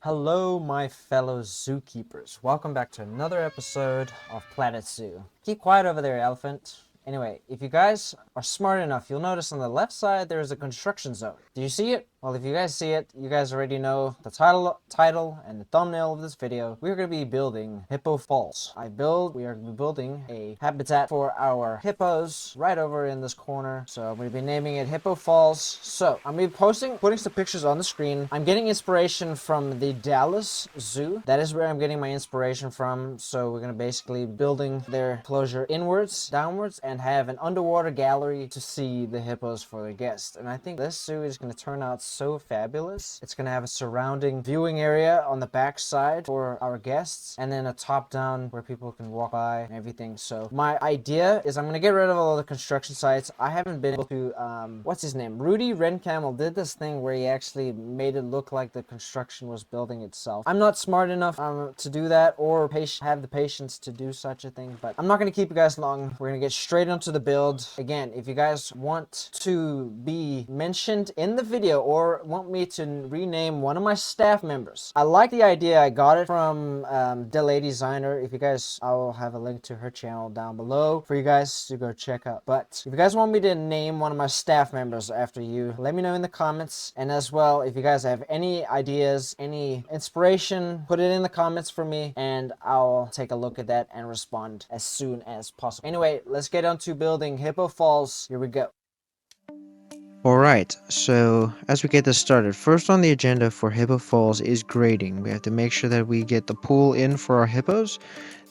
Hello, my fellow zookeepers. Welcome back to another episode of Planet Zoo. Keep quiet over there, elephant. Anyway, if you guys are smart enough, you'll notice on the left side there is a construction zone. Do you see it? Well, if you guys see it, you guys already know the title and the thumbnail of this video. We're going to be building Hippo Falls. We are going to be building a habitat for our hippos right over in this corner. So I'm going to be naming it Hippo Falls. So I'm going to be putting some pictures on the screen. I'm getting inspiration from the Dallas Zoo. That is where I'm getting my inspiration from. So we're going to basically building their enclosure inwards, downwards, and have an underwater gallery to see the hippos for the guests. And I think this zoo is going to turn out so fabulous. It's going to have a surrounding viewing area on the back side for our guests, and then a top down where people can walk by and everything. So my idea is I'm going to get rid of all the construction sites. I haven't been able to what's his name, Rudy Rencamel did this thing where he actually made it look like the construction was building itself. I'm not smart enough to do that or have the patience to do such a thing, but I'm not going to keep you guys long. We're going to get straight into the build. Again, if you guys want to be mentioned in the video or want me to rename one of my staff members, I like the idea. I got it from Delay Designer. If you guys, I will have a link to her channel down below for you guys to go check out. But if you guys want me to name one of my staff members after you, let me know in the comments. And as well, if you guys have any ideas, any inspiration, put it in the comments for me and I'll take a look at that and respond as soon as possible. Anyway, let's get on to building Hippo Falls. Here we go. Alright, so as we get this started, first on the agenda for Hippo Falls is grading. We have to make sure that we get the pool in for our hippos,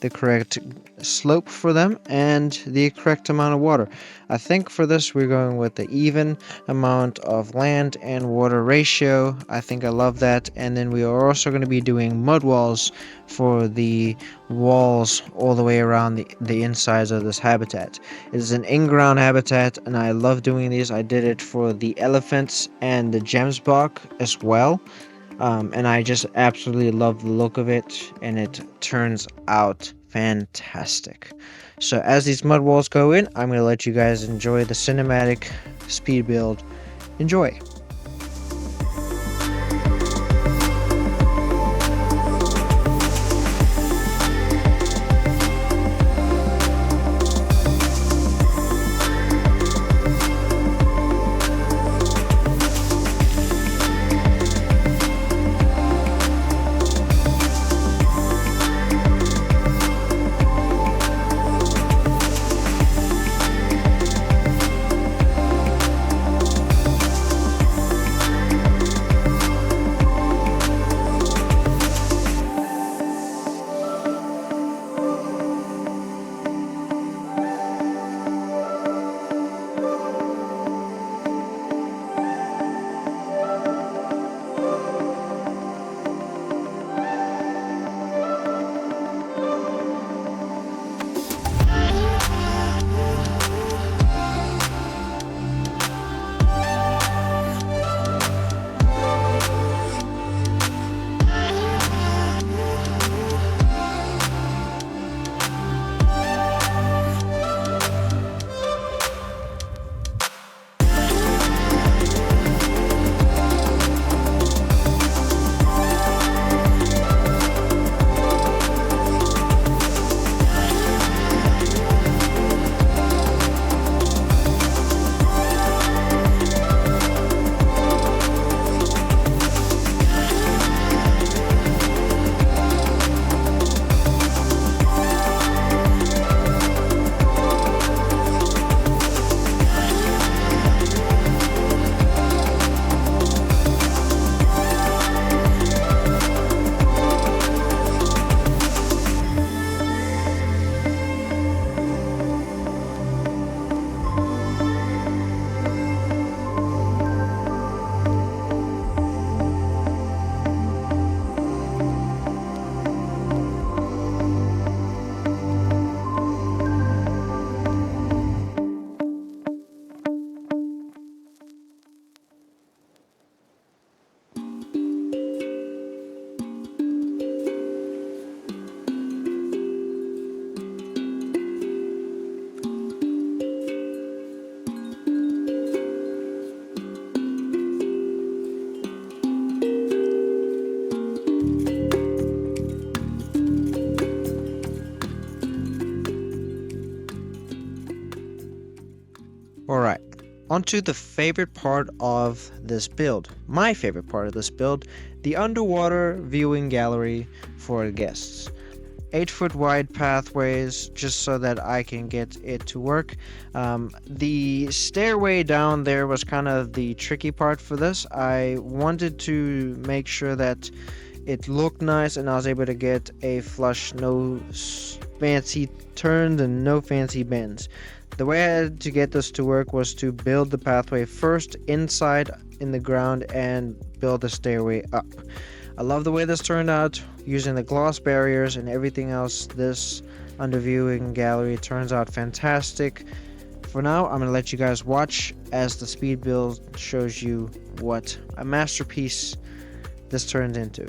the correct slope for them, and the correct amount of water. I think for this we're going with the even amount of land and water ratio. I think I love that. And then we are also going to be doing mud walls for the walls all the way around the insides of this habitat. It is an in-ground habitat and I love doing these. I did it for the elephants and the gemsbok as well. And I just absolutely love the look of it, and it turns out fantastic. So as these mud walls go in, I'm going to let you guys enjoy the cinematic speed build. Enjoy! Alright, onto the favorite part of this build. My favorite part of this build, the underwater viewing gallery for guests. 8-foot wide pathways just so that I can get it to work. The stairway down there was kind of the tricky part for this. I wanted to make sure that it looked nice and I was able to get a flush, no fancy turns and no fancy bends. The way I had to get this to work was to build the pathway first inside in the ground and build the stairway up. I love the way this turned out, using the gloss barriers and everything else. This under viewing gallery turns out fantastic. For now, I'm going to let you guys watch as the speed build shows you what a masterpiece this turned into.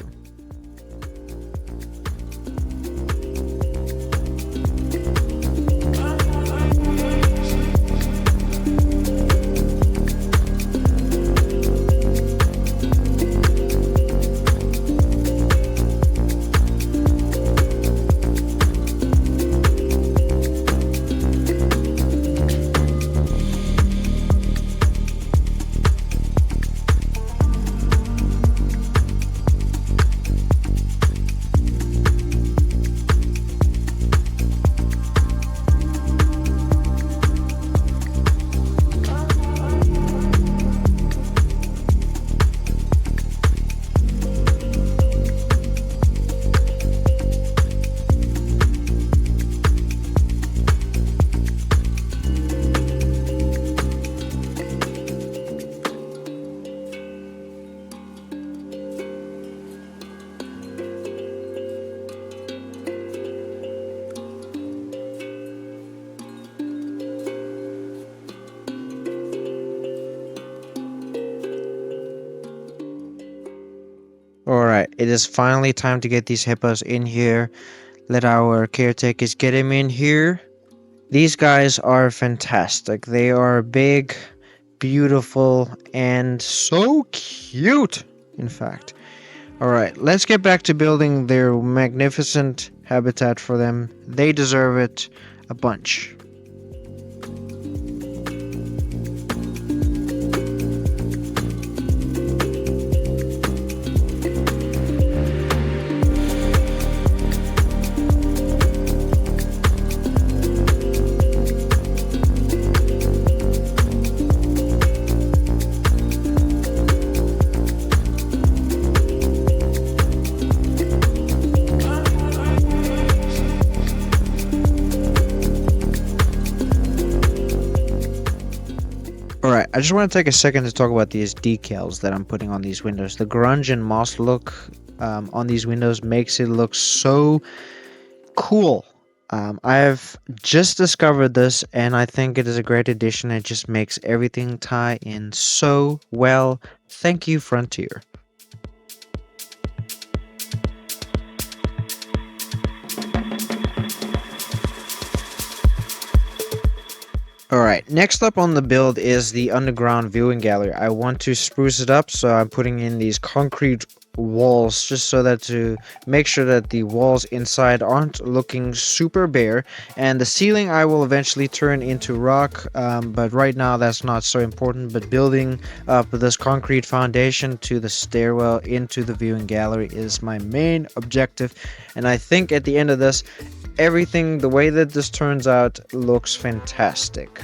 Alright, it is finally time to get these hippos in here. Let our caretakers get him in here. These guys are fantastic. They are big, beautiful, and so cute, in fact. Alright, let's get back to building their magnificent habitat for them. They deserve it a bunch. Alright, I just want to take a second to talk about these decals that I'm putting on these windows. The grunge and moss look on these windows makes it look so cool. I've just discovered this and I think it is a great addition. It just makes everything tie in so well. Thank you, Frontier. Alright, next up on the build is the underground viewing gallery. I want to spruce it up, so I'm putting in these concrete walls just so that to make sure that the walls inside aren't looking super bare, and the ceiling I will eventually turn into rock, but right now that's not so important. But building up this concrete foundation to the stairwell into the viewing gallery is my main objective, and I think at the end of this, everything, the way that this turns out, looks fantastic.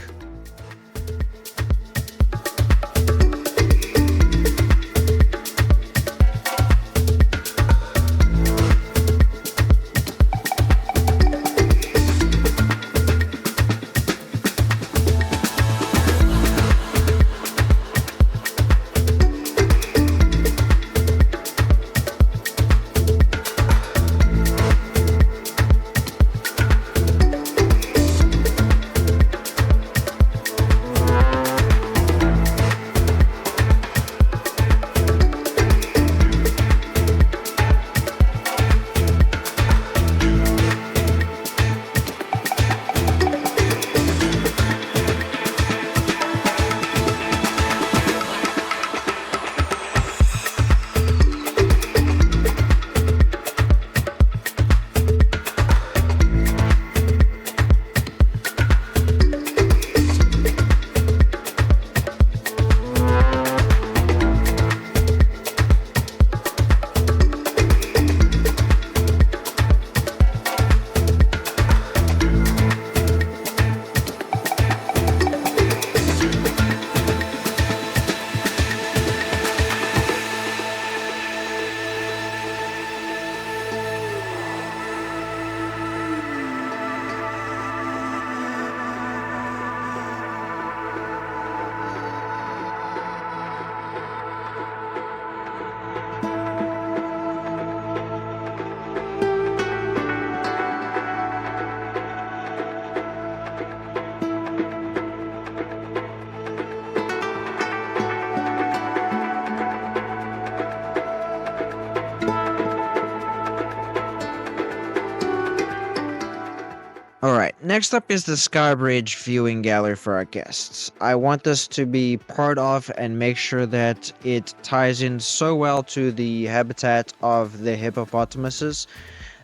Alright, next up is the Sky Bridge viewing gallery for our guests. I want this to be part of and make sure that it ties in so well to the habitat of the hippopotamuses.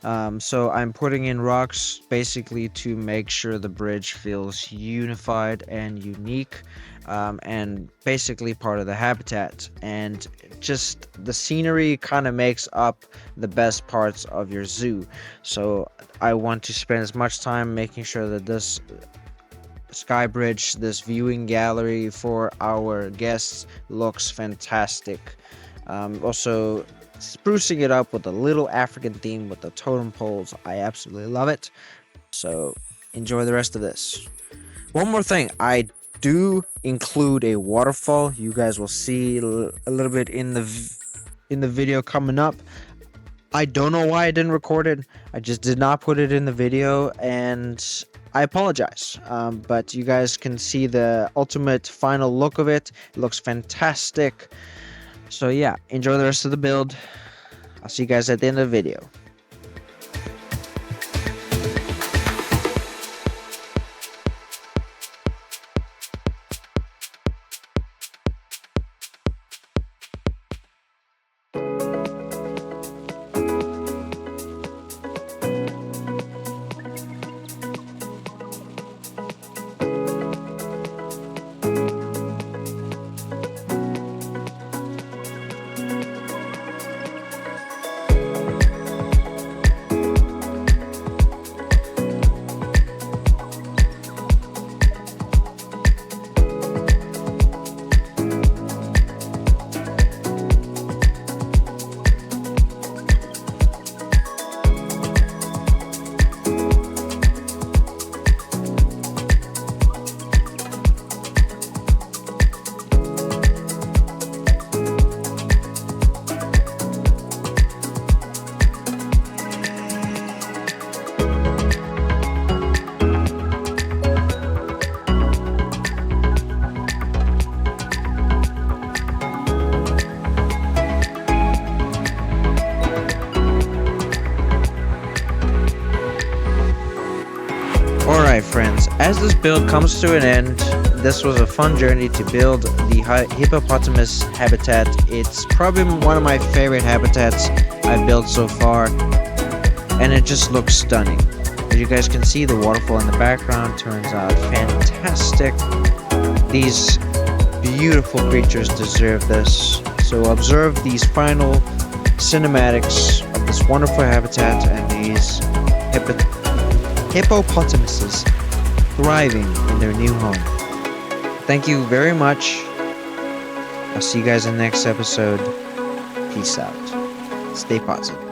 So I'm putting in rocks basically to make sure the bridge feels unified and unique, and basically part of the habitat. And just the scenery kind of makes up the best parts of your zoo. So I want to spend as much time making sure that this sky bridge, this viewing gallery for our guests, looks fantastic. Also, sprucing it up with a little African theme with the totem poles. I absolutely love it. So enjoy the rest of this. One more thing, I do include a waterfall. You guys will see a little bit in the video coming up. I don't know why I didn't record it. I just did not put it in the video, and I apologize. But you guys can see the ultimate final look of it. It looks fantastic. So yeah, enjoy the rest of the build. I'll see you guys at the end of the video. Alright friends, as this build comes to an end, this was a fun journey to build the hippopotamus habitat. It's probably one of my favorite habitats I've built so far, and it just looks stunning. As you guys can see, the waterfall in the background turns out fantastic. These beautiful creatures deserve this. So observe these final cinematics of this wonderful habitat and these hippopotamuses thriving in their new home. Thank you very much. I'll see you guys in the next episode. Peace out. Stay positive.